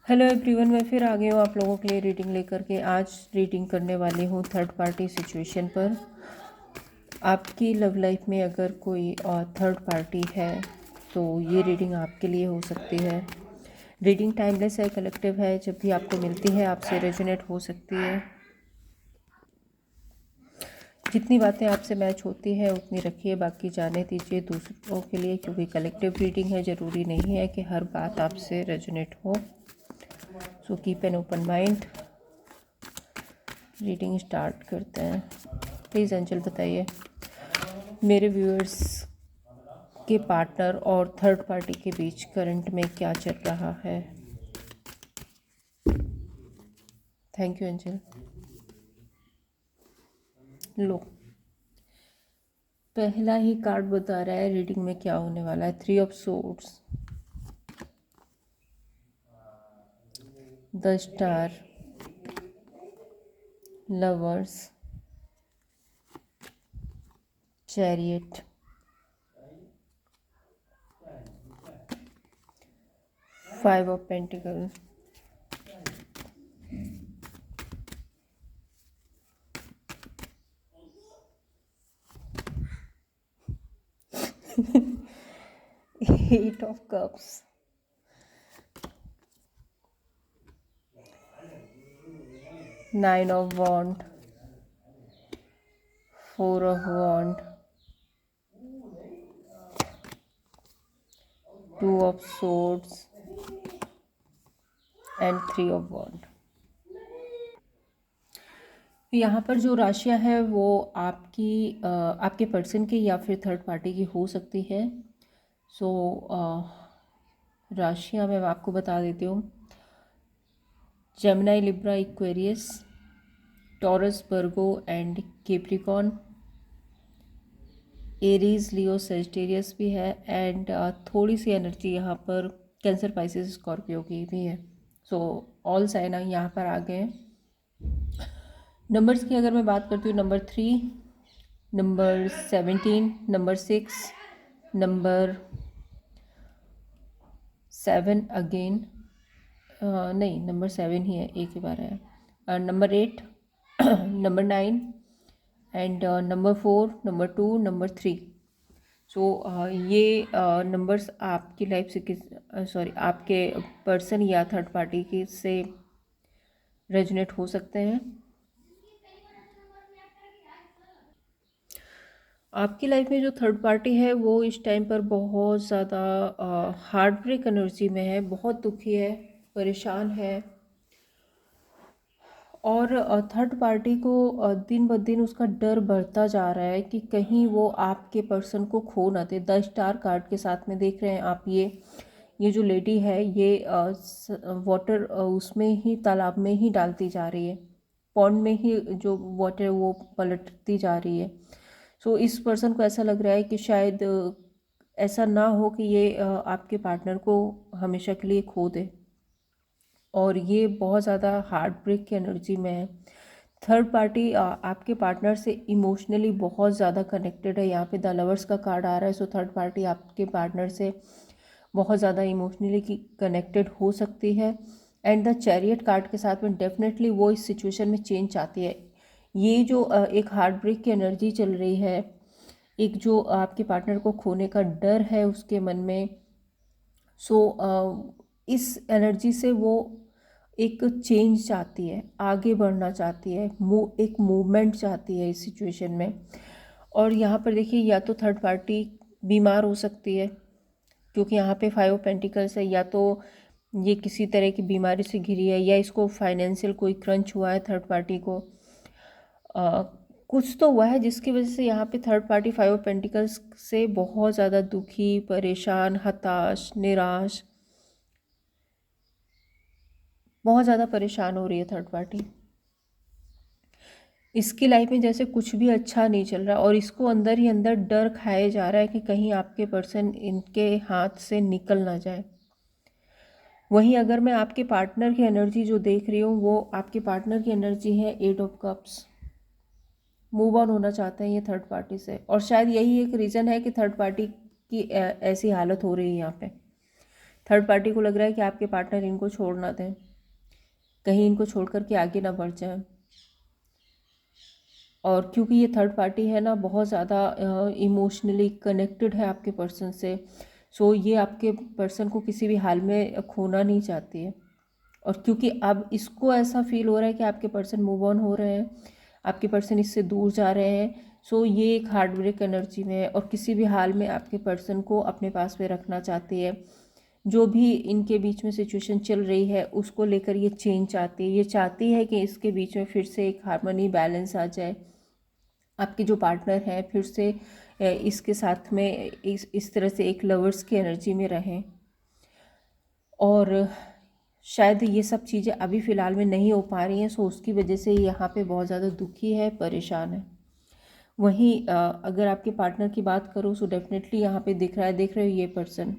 Hello everyone, मैं फिर आ गई हूँ आप लोगों के लिए रीडिंग लेकर के। आज रीडिंग करने वाली हूँ थर्ड पार्टी सिचुएशन पर। आपकी लव लाइफ में अगर कोई थर्ड पार्टी है तो ये रीडिंग आपके लिए हो सकती है। रीडिंग टाइमलेस है, कलेक्टिव है, जब भी आपको मिलती है आपसे रेजोनेट हो सकती है। जितनी बातें आपसे मैच होती है उतनी रखिए, बाकी जाने दीजिए दूसरों के लिए, क्योंकि कलेक्टिव रीडिंग है। ज़रूरी नहीं है कि हर बात आपसे रेजोनेट हो। So keep an open mind. Reading start करते हैं। प्लीज़ अंजल बताइए मेरे व्यूअर्स के पार्टनर और थर्ड पार्टी के बीच करंट में क्या चल रहा है। थैंक यू अंजल। लो, पहला ही कार्ड बता रहा है रीडिंग में क्या होने वाला है। 3 of swords, the star, lovers, chariot, 5 of pentacles, eight of cups, 9 of wand, 4 of wand, 2 of swords and 3 of wand. यहाँ पर जो राशियाँ हैं वो आपके पर्सन की या फिर थर्ड पार्टी की हो सकती है। सो राशियाँ मैं आपको बता देती हूँ। Gemini, Libra, Aquarius, taurus, Virgo and Capricorn, Aries, Leo, Sagittarius भी है एंड थोड़ी सी एनर्जी यहाँ पर कैंसर, पाइसेस, स्कॉर्पियो की भी है। सो ऑल साइन यहाँ पर आ गए हैं। नंबर्स की अगर मैं बात करती हूँ, number 3, number 17, number 6, number 7 again, नहीं नंबर 7 ही है, एक ही बार है। Number 8, number 9 and number 4, number 2, number 3। सो ये नंबर्स आपकी लाइफ से आपके पर्सन या थर्ड पार्टी की से रेजोनेट हो सकते हैं। आपकी लाइफ में जो थर्ड पार्टी है वो इस टाइम पर बहुत ज़्यादा हार्ट ब्रेक एनर्जी में है, बहुत दुखी है, परेशान है। और थर्ड पार्टी को दिन ब दिन उसका डर बढ़ता जा रहा है कि कहीं वो आपके पर्सन को खो ना दे। द स्टार कार्ड के साथ में देख रहे हैं आप, ये जो लेडी है ये वाटर उसमें ही, तालाब में ही डालती जा रही है, पॉन्ड में ही जो वाटर वो पलटती जा रही है। सो इस पर्सन को ऐसा लग रहा है कि शायद ऐसा ना हो कि ये आपके पार्टनर को हमेशा के लिए खो दे, और ये बहुत ज़्यादा हार्ट ब्रेक की एनर्जी में है। थर्ड पार्टी आपके पार्टनर से इमोशनली बहुत ज़्यादा कनेक्टेड है। यहाँ पे द लवर्स का कार्ड आ रहा है। सो थर्ड पार्टी आपके पार्टनर से बहुत ज़्यादा इमोशनली कनेक्टेड हो सकती है। एंड द चैरियट कार्ड के साथ में डेफिनेटली वो इस सिचुएशन में चेंज चाहती है। ये जो एक हार्ट ब्रेक की एनर्जी चल रही है, एक जो आपके पार्टनर को खोने का डर है उसके मन में, सो इस एनर्जी से वो एक चेंज चाहती है, आगे बढ़ना चाहती है, एक मूवमेंट चाहती है इस सिचुएशन में। और यहाँ पर देखिए, या तो थर्ड पार्टी बीमार हो सकती है, क्योंकि यहाँ पे 5 ऑफ पेंटिकल्स है। या तो ये किसी तरह की बीमारी से घिरी है, या इसको फाइनेंशियल कोई क्रंच हुआ है थर्ड पार्टी को। अ, कुछ तो हुआ है जिसकी वजह से यहाँ पे थर्ड पार्टी 5 ऑफ पेंटिकल्स से बहुत ज़्यादा दुखी, परेशान, हताश, निराश, बहुत ज़्यादा परेशान हो रही है थर्ड पार्टी। इसकी लाइफ में जैसे कुछ भी अच्छा नहीं चल रहा, और इसको अंदर ही अंदर डर खाए जा रहा है कि कहीं आपके पर्सन इनके हाथ से निकल ना जाए। वहीं अगर मैं आपके पार्टनर की एनर्जी जो देख रही हूँ, वो आपके पार्टनर की एनर्जी है 8 ऑफ कप्स। मूव ऑन होना चाहते हैं ये थर्ड पार्टी से, और शायद यही एक रीज़न है कि थर्ड पार्टी की ऐसी हालत हो रही है यहाँ पे, थर्ड पार्टी को लग रहा है कि आपके पार्टनर इनको छोड़ ना दें, कहीं इनको छोड़ कर के आगे ना बढ़ जाए। और क्योंकि ये थर्ड पार्टी है ना, बहुत ज़्यादा इमोशनली कनेक्टेड है आपके पर्सन से, सो ये आपके पर्सन को किसी भी हाल में खोना नहीं चाहती है। और क्योंकि अब इसको ऐसा फील हो रहा है कि आपके पर्सन मूव ऑन हो रहे हैं, आपके पर्सन इससे दूर जा रहे हैं, सो ये एक हार्ट ब्रेक एनर्जी में है और किसी भी हाल में आपके पर्सन को अपने पास में रखना चाहती है। जो भी इनके बीच में सिचुएशन चल रही है उसको लेकर ये चेंज चाहती है, ये चाहती है कि इसके बीच में फिर से एक हार्मनी बैलेंस आ जाए, आपके जो पार्टनर हैं फिर से इसके साथ में इस तरह से एक लवर्स की एनर्जी में रहें। और शायद ये सब चीज़ें अभी फ़िलहाल में नहीं हो पा रही हैं, सो उसकी वजह से यहाँ पे बहुत ज़्यादा दुखी है, परेशान है। वहीं अगर आपके पार्टनर की बात करूँ सो डेफिनेटली यहाँ पे दिख रहा है, देख रहे हो ये पर्सन,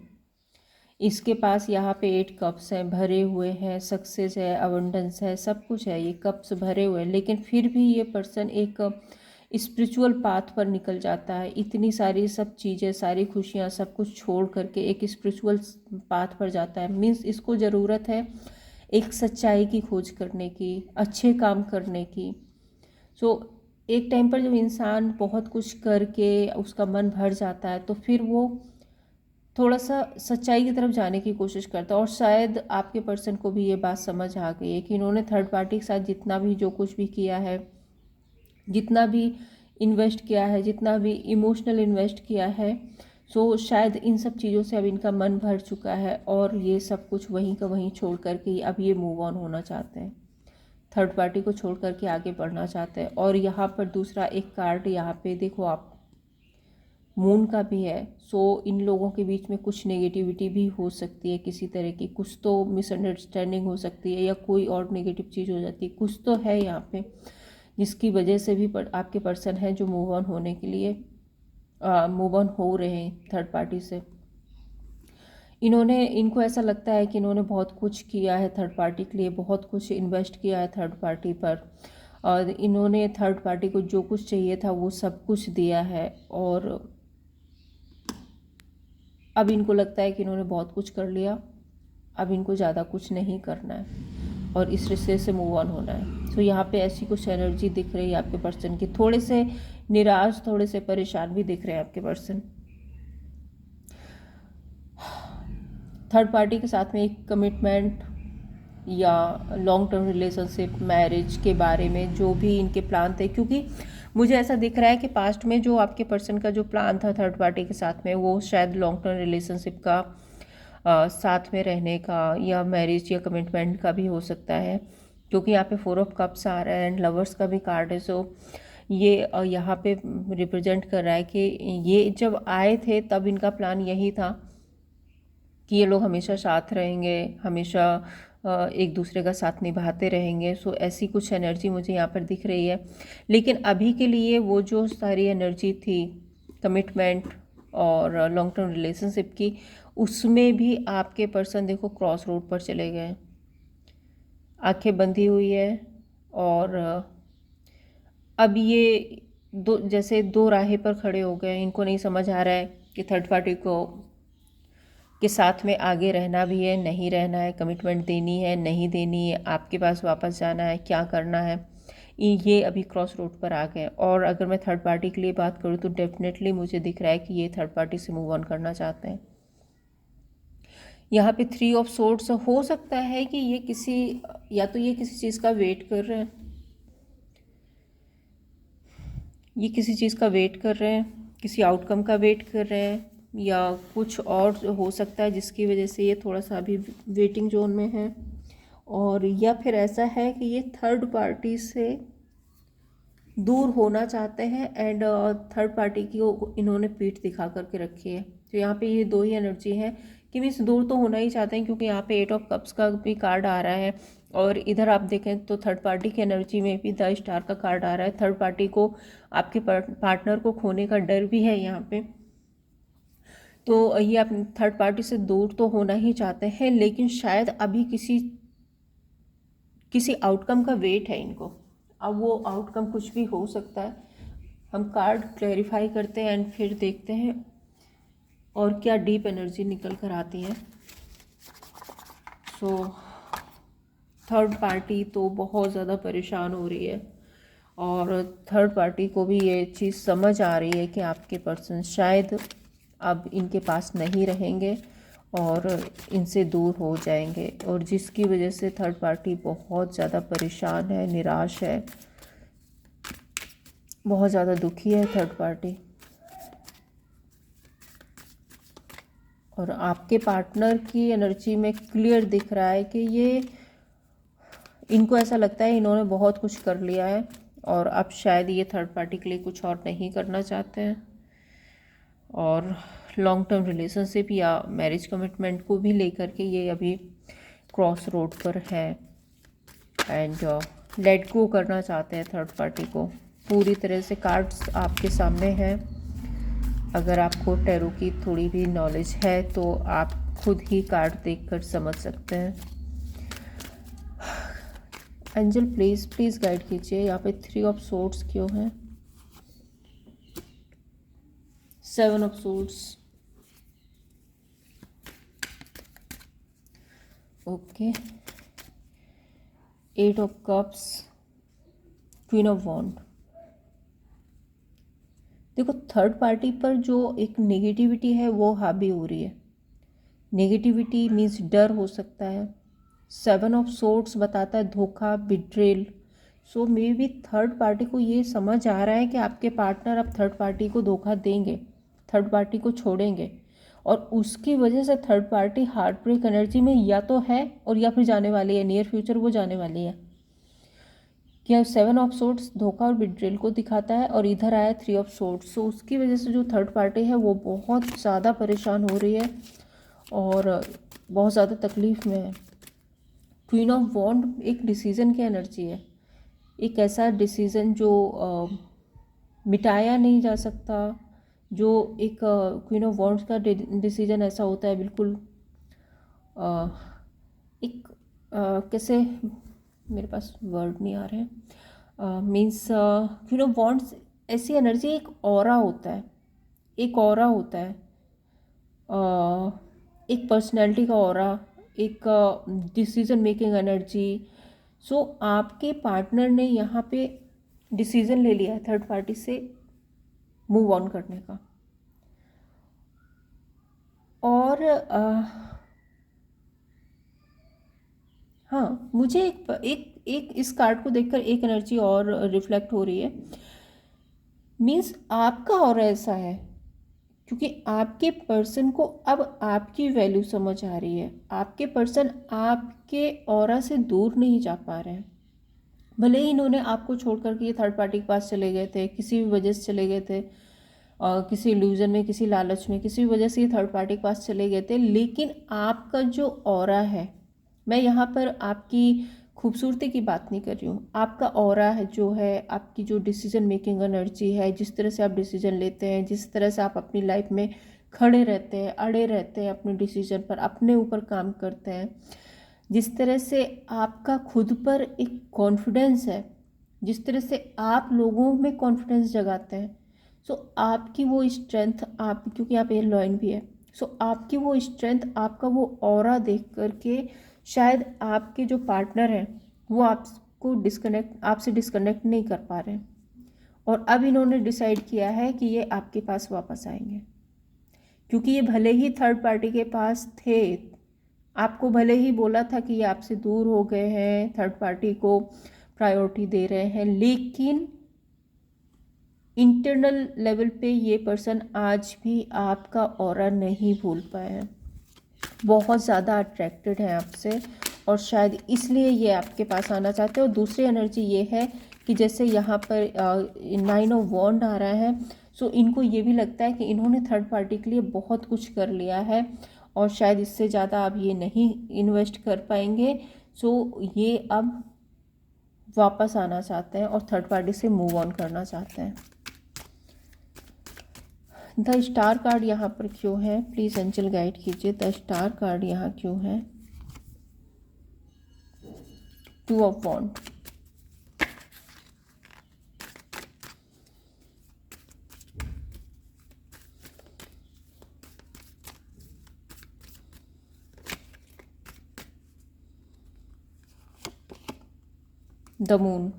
इसके पास यहाँ पे 8 कप्स हैं, भरे हुए हैं, सक्सेस है, अबंडेंस है, सब कुछ है, ये कप्स भरे हुए हैं, लेकिन फिर भी ये पर्सन एक स्पिरिचुअल पाथ पर निकल जाता है। इतनी सारी सब चीज़ें, सारी खुशियाँ, सब कुछ छोड़ करके एक स्पिरिचुअल पाथ पर जाता है। मीन्स इसको ज़रूरत है एक सच्चाई की खोज करने की, अच्छे काम करने की। सो एक टाइम पर जब इंसान बहुत कुछ करके उसका मन भर जाता है तो फिर वो थोड़ा सा सच्चाई की तरफ जाने की कोशिश करता है। और शायद आपके पर्सन को भी ये बात समझ आ गई है कि इन्होंने थर्ड पार्टी के साथ जितना भी जो कुछ भी किया है, जितना भी इन्वेस्ट किया है, जितना भी इमोशनल इन्वेस्ट किया है, सो शायद इन सब चीज़ों से अब इनका मन भर चुका है और ये सब कुछ वहीं का वहीं छोड़ करके अब ये मूव ऑन होना चाहते हैं, थर्ड पार्टी को छोड़ करके आगे बढ़ना चाहते हैं। और यहाँ पर दूसरा एक कार्ड यहाँ पे देखो आप, मून का भी है। सो इन लोगों के बीच में कुछ नेगेटिविटी भी हो सकती है, किसी तरह की कुछ तो मिसअंडरस्टैंडिंग हो सकती है या कोई और नेगेटिव चीज़ हो जाती है, कुछ तो है यहाँ पे जिसकी वजह से भी आपके पर्सन हैं जो मूव ऑन होने के लिए मूव ऑन हो रहे हैं थर्ड पार्टी से। इनको ऐसा लगता है कि इन्होंने बहुत कुछ किया है थर्ड पार्टी के लिए, बहुत कुछ इन्वेस्ट किया है थर्ड पार्टी पर, और इन्होंने थर्ड पार्टी को जो कुछ चाहिए था वो सब कुछ दिया है। और अब इनको लगता है कि इन्होंने बहुत कुछ कर लिया, अब इनको ज़्यादा कुछ नहीं करना है और इस रिश्ते से मूव ऑन होना है। तो यहाँ पे ऐसी कुछ एनर्जी दिख रही है आपके पर्सन की, थोड़े से निराश, थोड़े से परेशान भी दिख रहे हैं आपके पर्सन। थर्ड पार्टी के साथ में एक कमिटमेंट या लॉन्ग टर्म रिलेशनशिप, मैरिज के बारे में जो भी इनके प्लान थे, क्योंकि मुझे ऐसा दिख रहा है कि पास्ट में जो आपके पर्सन का जो प्लान था थर्ड पार्टी के साथ में, वो शायद लॉन्ग टर्म रिलेशनशिप का साथ में रहने का या मैरिज या कमिटमेंट का भी हो सकता है, क्योंकि यहाँ पे 4 ऑफ कप्स आ रहा है एंड लवर्स का भी कार्ड है। सो ये यहाँ पे रिप्रेजेंट कर रहा है कि ये जब आए थे तब इनका प्लान यही था कि ये लोग हमेशा साथ रहेंगे, हमेशा एक दूसरे का साथ निभाते रहेंगे। सो ऐसी कुछ एनर्जी मुझे यहाँ पर दिख रही है। लेकिन अभी के लिए वो जो सारी एनर्जी थी कमिटमेंट और लॉन्ग टर्म रिलेशनशिप की, उसमें भी आपके पर्सन देखो क्रॉस रोड पर चले गए, आंखें बंधी हुई है। और अब ये जैसे दो राहें पर खड़े हो गए, इनको नहीं समझ आ रहा है कि थर्ड पार्टी को के साथ में आगे रहना भी है, नहीं रहना है, कमिटमेंट देनी है, नहीं देनी है, आपके पास वापस जाना है, क्या करना है। ये अभी क्रॉस रोड पर आ गए। और अगर मैं थर्ड पार्टी के लिए बात करूँ तो डेफिनेटली मुझे दिख रहा है कि ये थर्ड पार्टी से मूव ऑन करना चाहते हैं। यहाँ पे 3 ऑफ सोर्ड्स हो सकता है कि ये किसी चीज़ का वेट कर रहे हैं, ये किसी चीज़ का वेट कर रहे हैं, किसी आउटकम का वेट कर रहे हैं, या कुछ और हो सकता है जिसकी वजह से ये थोड़ा सा अभी वेटिंग जोन में है। और या फिर ऐसा है कि ये थर्ड पार्टी से दूर होना चाहते हैं एंड थर्ड पार्टी की इन्होंने पीठ दिखा करके रखी है। तो यहाँ पे ये दो ही एनर्जी है कि मीन्स दूर तो होना ही चाहते हैं, क्योंकि यहाँ पे 8 ऑफ कप्स का भी कार्ड आ रहा है और इधर आप देखें तो थर्ड पार्टी की एनर्जी में भी द स्टार का कार्ड आ रहा है। थर्ड पार्टी को, आपके पार्टनर को खोने का डर भी है यहाँ पे। तो ये आप थर्ड पार्टी से दूर तो होना ही चाहते हैं, लेकिन शायद अभी किसी आउटकम का वेट है इनको। अब वो आउटकम कुछ भी हो सकता है। हम कार्ड क्लैरिफाई करते हैं एंड फिर देखते हैं और क्या डीप एनर्जी निकल कर आती है। सो थर्ड पार्टी तो बहुत ज़्यादा परेशान हो रही है और थर्ड पार्टी को भी ये चीज़ समझ आ रही है कि आपके पर्सन शायद अब इनके पास नहीं रहेंगे और इनसे दूर हो जाएंगे, और जिसकी वजह से थर्ड पार्टी बहुत ज़्यादा परेशान है, निराश है, बहुत ज़्यादा दुखी है थर्ड पार्टी। और आपके पार्टनर की एनर्जी में क्लियर दिख रहा है कि ये, इनको ऐसा लगता है इन्होंने बहुत कुछ कर लिया है और अब शायद ये थर्ड पार्टी के लिए कुछ और नहीं करना चाहते हैं, और लॉन्ग टर्म रिलेशनशिप या मैरिज कमिटमेंट को भी लेकर के ये अभी क्रॉस रोड पर है एंड लेट गो करना चाहते हैं थर्ड पार्टी को पूरी तरह से। कार्ड्स आपके सामने हैं, अगर आपको टैरो की थोड़ी भी नॉलेज है तो आप खुद ही कार्ड देखकर समझ सकते हैं। एंजल प्लीज़ गाइड कीजिए, यहाँ पे 3 ऑफ सोर्ड्स क्यों है, 7 of swords, okay, 8 of cups, queen of wand. देखो थर्ड पार्टी पर जो एक नेगेटिविटी है वो हावी हो रही है। नेगेटिविटी मीन्स डर हो सकता है। 7 ऑफ सोर्ड्स बताता है धोखा, betrayal. So may be third party को ये समझ आ रहा है कि आपके पार्टनर अब थर्ड पार्टी को धोखा देंगे, थर्ड पार्टी को छोड़ेंगे, और उसकी वजह से third party heartbreak energy में या तो है और या फिर जाने वाली है, नियर फ्यूचर वो जाने वाली है। क्या 7 ऑफ सोर्ड्स धोखा और बिट्रेल को दिखाता है, और इधर आया 3 ऑफ सोर्ड्स। सो उसकी वजह से जो थर्ड पार्टी है वो बहुत ज़्यादा परेशान हो रही है और बहुत ज़्यादा तकलीफ़ में है। क्वीन ऑफ वॉन्ड एक डिसीज़न की एनर्जी है, एक ऐसा डिसीज़न जो मिटाया नहीं जा सकता, जो एक क्वीन ऑफ वॉन्ड्स का डिसीज़न ऐसा होता है बिल्कुल एक कैसे, मेरे पास वर्ड नहीं आ रहे हैं, मीन्स क्वीन ऑफ वॉन्ड्स ऐसी एनर्जी, एक ऑरा होता है, एक ऑरा होता है, एक पर्सनैलिटी का ऑरा, एक डिसीज़न मेकिंग एनर्जी। सो आपके पार्टनर ने यहाँ पे डिसीज़न ले लिया है थर्ड पार्टी से मूव ऑन करने का। और हाँ, मुझे एक इस कार्ड को देखकर एक एनर्जी और रिफ्लेक्ट हो रही है। मीन्स आपका ऑरा ऐसा है क्योंकि आपके पर्सन को अब आपकी वैल्यू समझ आ रही है। आपके पर्सन आपके ऑरा से दूर नहीं जा पा रहे हैं। भले ही इन्होंने आपको छोड़ करके ये थर्ड पार्टी के पास चले गए थे, किसी भी वजह से चले गए थे, किसी इल्यूजन में, किसी लालच में, किसी भी वजह से ये थर्ड पार्टी के पास चले गए थे, लेकिन आपका जो ऑरा है, मैं यहाँ पर आपकी खूबसूरती की बात नहीं कर रही हूँ, आपका ऑरा है जो है, आपकी जो डिसीजन मेकिंग एनर्जी है, जिस तरह से आप डिसीजन लेते हैं, जिस तरह से आप अपनी लाइफ में खड़े रहते हैं, अड़े रहते हैं अपने डिसीजन पर, अपने ऊपर काम करते हैं, जिस तरह से आपका खुद पर एक कॉन्फिडेंस है, जिस तरह से आप लोगों में कॉन्फिडेंस जगाते हैं। सो आपकी वो स्ट्रेंथ, आप क्योंकि आप एयर लॉइन भी है, सो आपकी वो स्ट्रेंथ, आपका वो ऑरा देख करके शायद आपके जो पार्टनर हैं वो आपसे डिस्कनेक्ट नहीं कर पा रहे हैं, और अब इन्होंने डिसाइड किया है कि ये आपके पास वापस आएंगे, क्योंकि ये भले ही थर्ड पार्टी के पास थे, आपको भले ही बोला था कि ये आपसे दूर हो गए हैं, थर्ड पार्टी को प्रायोरिटी दे रहे हैं, लेकिन इंटरनल लेवल पे ये पर्सन आज भी आपका ऑरा नहीं भूल पाए हैं, बहुत ज़्यादा अट्रैक्टेड हैं आपसे, और शायद इसलिए ये आपके पास आना चाहते हैं। और दूसरी एनर्जी ये है कि जैसे यहाँ पर 9 ऑफ वॉन्ड आ रहा है, सो इनको ये भी लगता है कि इन्होंने थर्ड पार्टी के लिए बहुत कुछ कर लिया है और शायद इससे ज़्यादा अब ये नहीं इन्वेस्ट कर पाएंगे। सो ये अब वापस आना चाहते हैं और थर्ड पार्टी से मूव ऑन करना चाहते हैं। द स्टार कार्ड यहाँ पर क्यों है, प्लीज़ एंजल गाइड कीजिए, द स्टार कार्ड यहाँ क्यों है। 2 ऑफ वॉन्ड, द मून।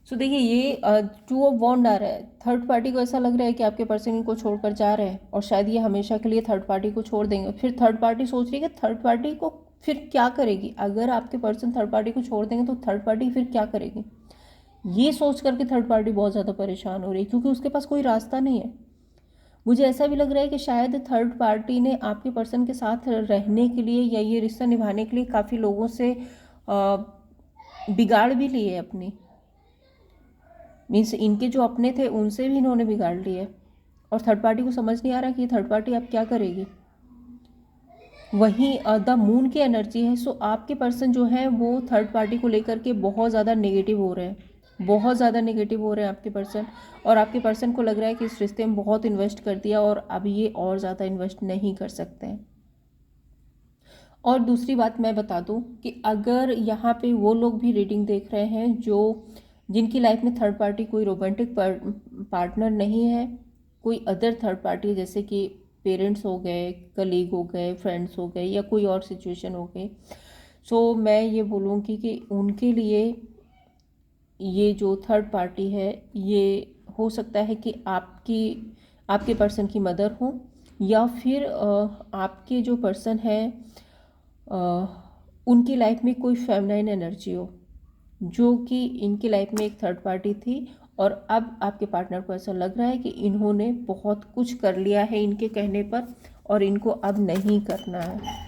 सो देखिए ये 2 ऑफ वॉन्ड आ रहा है। थर्ड पार्टी को ऐसा लग रहा है कि आपके पर्सन इनको छोड़कर जा रहे हैं और शायद ये हमेशा के लिए थर्ड पार्टी को छोड़ देंगे। फिर थर्ड पार्टी सोच रही है कि थर्ड पार्टी को फिर क्या करेगी। अगर आपके पर्सन थर्ड पार्टी को छोड़ देंगे तो थर्ड पार्टी फिर क्या करेगी, ये सोच करके थर्ड पार्टी बहुत ज़्यादा परेशान हो रही है, क्योंकि उसके पास कोई रास्ता नहीं है। मुझे ऐसा भी लग रहा है कि शायद थर्ड पार्टी ने आपके पर्सन के साथ रहने के लिए या ये रिश्ता निभाने के लिए काफ़ी लोगों से बिगाड़ भी लिए अपनी, मीन्स इनके जो अपने थे उनसे भी इन्होंने बिगाड़ लिए। और थर्ड पार्टी को समझ नहीं आ रहा कि थर्ड पार्टी अब क्या करेगी। वहीं द मून की एनर्जी है। सो आपके पर्सन जो है वो थर्ड पार्टी को लेकर के बहुत ज़्यादा नेगेटिव हो रहे हैं, बहुत ज़्यादा नेगेटिव हो रहे हैं आपके पर्सन। और आपके पर्सन को लग रहा है कि इस रिश्ते में बहुत इन्वेस्ट कर दिया और अब ये और ज़्यादा इन्वेस्ट नहीं कर सकते हैं। और दूसरी बात मैं बता दूं कि अगर यहाँ पे वो लोग भी रीडिंग देख रहे हैं जो जिनकी लाइफ में थर्ड पार्टी कोई रोमांटिक पार्टनर नहीं है, कोई अदर थर्ड पार्टी जैसे कि पेरेंट्स हो गए, कलीग हो गए, फ्रेंड्स हो गए या कोई और सिचुएशन हो गई, सो मैं ये बोलूँगी कि उनके लिए ये जो थर्ड पार्टी है ये हो सकता है कि आपके पर्सन की मदर हो या फिर आपके जो पर्सन है उनकी लाइफ में कोई फेमिनाइन एनर्जी हो, जो कि इनकी लाइफ में एक थर्ड पार्टी थी और अब आपके पार्टनर को ऐसा लग रहा है कि इन्होंने बहुत कुछ कर लिया है इनके कहने पर और इनको अब नहीं करना है।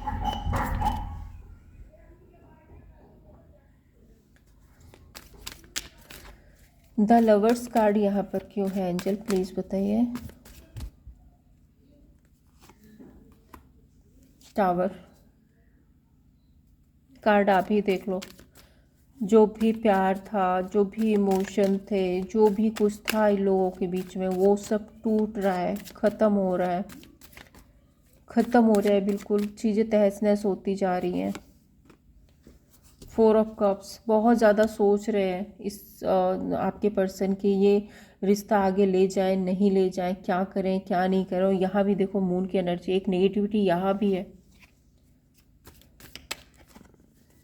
द लवर्स कार्ड यहाँ पर क्यों है एंजल, प्लीज़ बताइए। टावर कार्ड आप ही देख लो। जो भी प्यार था, जो भी इमोशन थे, जो भी कुछ था इन लोगों के बीच में, वो सब टूट रहा है, ख़त्म हो रहा है, ख़त्म हो रहा है, बिल्कुल चीज़ें तहस नहस होती जा रही हैं। 4 ऑफ कप्स, बहुत ज़्यादा सोच रहे हैं इस आपके पर्सन की ये रिश्ता आगे ले जाएं नहीं ले जाएं, क्या करें क्या नहीं करें। यहाँ भी देखो मून की एनर्जी, एक नेगेटिविटी यहाँ भी है।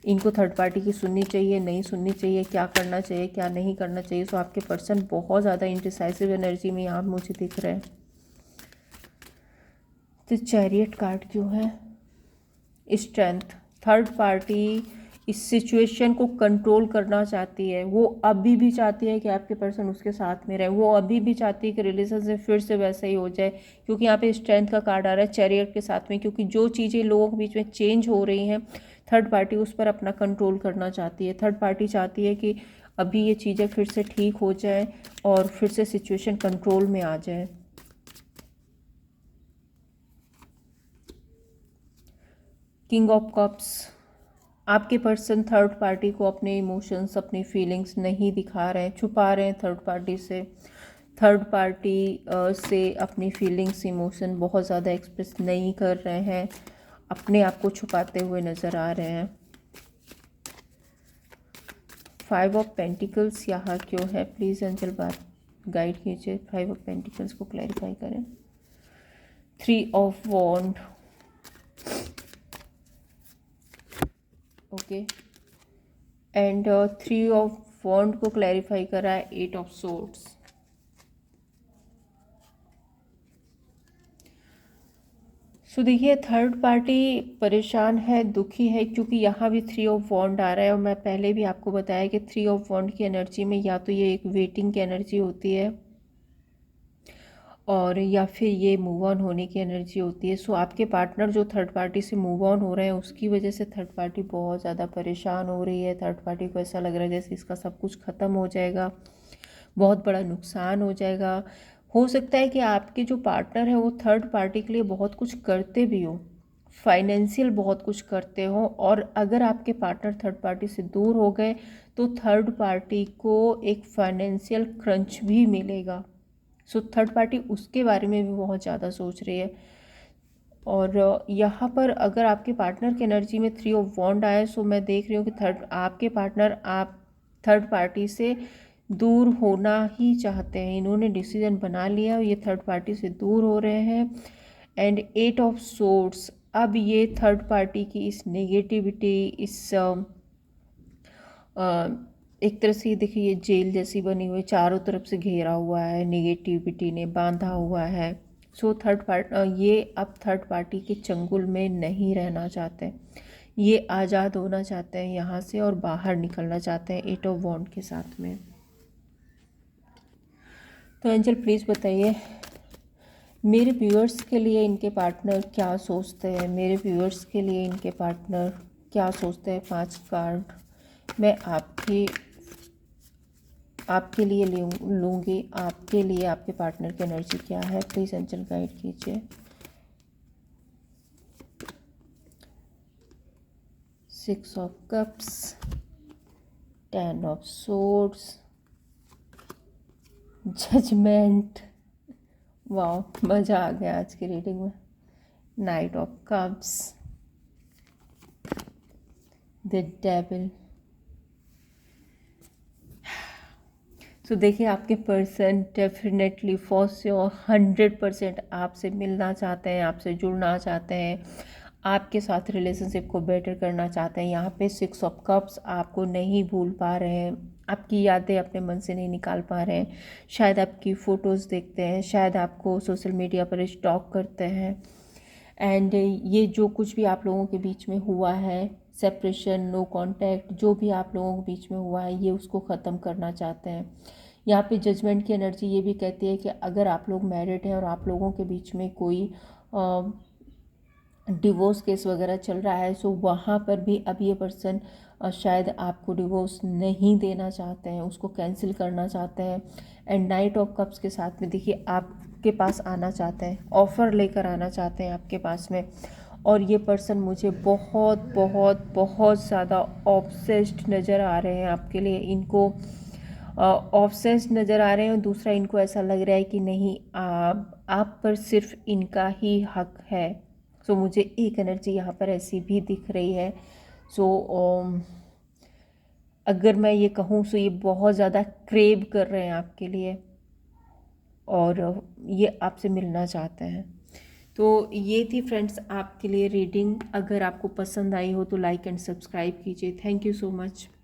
इनको थर्ड पार्टी की सुननी चाहिए नहीं सुननी चाहिए, क्या करना चाहिए क्या नहीं करना चाहिए। सो आपके पर्सन बहुत ज़्यादा इंडिसाइसिव एनर्जी में यहाँ मुझे दिख रहे हैं। तो चैरियट कार्ड क्यों है? स्ट्रेंथ। थर्ड पार्टी इस सिचुएशन को कंट्रोल करना चाहती है, वो अभी भी चाहती है कि आपके पर्सन उसके साथ में रहे, वो अभी भी चाहती है कि रिलेशनशिप फिर से वैसा ही हो जाए, क्योंकि यहाँ पे स्ट्रेंथ का कार्ड आ रहा है चैरियट के साथ में। क्योंकि जो चीज़ें लोगों के बीच में चेंज हो रही हैं, थर्ड पार्टी उस पर अपना कंट्रोल करना चाहती है। थर्ड पार्टी चाहती है कि अभी ये चीज़ें फिर से ठीक हो जाए और फिर से सिचुएशन कंट्रोल में आ जाए। किंग ऑफ कप्स, आपके पर्सन थर्ड पार्टी को अपने इमोशंस अपनी फीलिंग्स नहीं दिखा रहे हैं, छुपा रहे हैं थर्ड पार्टी से। थर्ड पार्टी से अपनी फीलिंग्स इमोशन बहुत ज़्यादा एक्सप्रेस नहीं कर रहे हैं, अपने आप को छुपाते हुए नज़र आ रहे हैं। 5 ऑफ पेंटिकल्स यहाँ क्यों है, प्लीज़ एंजल बार गाइड कीजिए, 5 ऑफ पेंटिकल्स को क्लैरिफाई करें। 3 of wand, okay, and 3 of wand को क्लैरिफाई करा है 8 ऑफ सोर्ड्स। सो देखिए थर्ड पार्टी परेशान है, दुखी है, क्योंकि यहाँ भी 3 ऑफ वॉन्ड आ रहा है और मैं पहले भी आपको बताया कि 3 ऑफ वॉन्ड की एनर्जी में या तो ये एक वेटिंग की एनर्जी होती है और या फिर ये मूव ऑन होने की एनर्जी होती है। सो आपके पार्टनर जो थर्ड पार्टी से मूव ऑन हो रहे हैं उसकी वजह से थर्ड पार्टी बहुत ज़्यादा परेशान हो रही है। थर्ड पार्टी को ऐसा लग रहा है जैसे इसका सब कुछ ख़त्म हो जाएगा, बहुत बड़ा नुकसान हो जाएगा। हो सकता है कि आपके जो पार्टनर है वो थर्ड पार्टी के लिए बहुत कुछ करते भी हो, फाइनेंशियल बहुत कुछ करते हो, और अगर आपके पार्टनर थर्ड पार्टी से दूर हो गए तो थर्ड पार्टी को एक फाइनेंशियल क्रंच भी मिलेगा। सो थर्ड पार्टी उसके बारे में भी बहुत ज़्यादा सोच रही है। और यहाँ पर अगर आपके पार्टनर की एनर्जी में 3 ऑफ वॉन्ड आए, सो मैं देख रही हूँ कि आपके पार्टनर आप थर्ड पार्टी से दूर होना ही चाहते हैं, इन्होंने डिसीजन बना लिया, ये थर्ड पार्टी से दूर हो रहे हैं। एंड 8 ऑफ सोर्ड्स, अब ये थर्ड पार्टी की इस नेगेटिविटी, इस एक तरह से ये देखिए, ये जेल जैसी बनी हुई है, चारों तरफ से घेरा हुआ है, नेगेटिविटी ने बांधा हुआ है। सो ये अब थर्ड पार्टी के चंगुल में नहीं रहना चाहते, ये आज़ाद होना चाहते हैं यहाँ से और बाहर निकलना चाहते हैं 8 ऑफ वॉन्ड के साथ में। तो एंजल प्लीज़ बताइए मेरे व्यूअर्स के लिए इनके पार्टनर क्या सोचते हैं, मेरे व्यूअर्स के लिए इनके पार्टनर क्या सोचते हैं। 5 कार्ड मैं आपके लिए लूँगी, आपके लिए आपके पार्टनर की एनर्जी क्या है, प्लीज़ एंजल गाइड कीजिए। 6 of cups, 10 of swords, judgement, वाह मज़ा आ गया आज की रीडिंग में। Knight of cups, the devil. तो देखिए आपके पर्सन डेफिनेटली फॉर श्योर 100% आपसे मिलना चाहते हैं, आपसे जुड़ना चाहते हैं, आपके साथ रिलेशनशिप को बेटर करना चाहते हैं। यहाँ पे 6 ऑफ कप्स आपको नहीं भूल पा रहे हैं, आपकी यादें अपने मन से नहीं निकाल पा रहे हैं, शायद आपकी फ़ोटोज़ देखते हैं, शायद आपको सोशल मीडिया पर स्टॉक करते हैं। एंड ये जो कुछ भी आप लोगों के बीच में हुआ है, सेपरेशन, नो कांटेक्ट, जो भी आप लोगों के बीच में हुआ है, ये उसको ख़त्म करना चाहते हैं। यहाँ पे जजमेंट की एनर्जी ये भी कहती है कि अगर आप लोग मैरिड हैं और आप लोगों के बीच में कोई डिवोर्स केस वगैरह चल रहा है, सो वहाँ पर भी अब ये पर्सन शायद आपको डिवोर्स नहीं देना चाहते हैं, उसको कैंसिल करना चाहते हैं। एंड नाइट ऑफ कप्स के साथ में देखिए आपके पास आना चाहते हैं, ऑफ़र लेकर आना चाहते हैं आपके पास में। और ये पर्सन मुझे बहुत बहुत बहुत ज़्यादा ऑब्सेस्ड नज़र आ रहे हैं आपके लिए, इनको ऑब्सेस्ड नज़र आ रहे हैं। और दूसरा, इनको ऐसा लग रहा है कि नहीं, आप पर सिर्फ इनका ही हक है। सो मुझे एक एनर्जी यहाँ पर ऐसी भी दिख रही है। सो अगर मैं ये कहूँ सो ये बहुत ज़्यादा क्रेव कर रहे हैं आपके लिए और ये आपसे मिलना चाहते हैं। तो ये थी फ्रेंड्स आपके लिए रीडिंग। अगर आपको पसंद आई हो तो लाइक एंड सब्सक्राइब कीजिए। Thank you so much.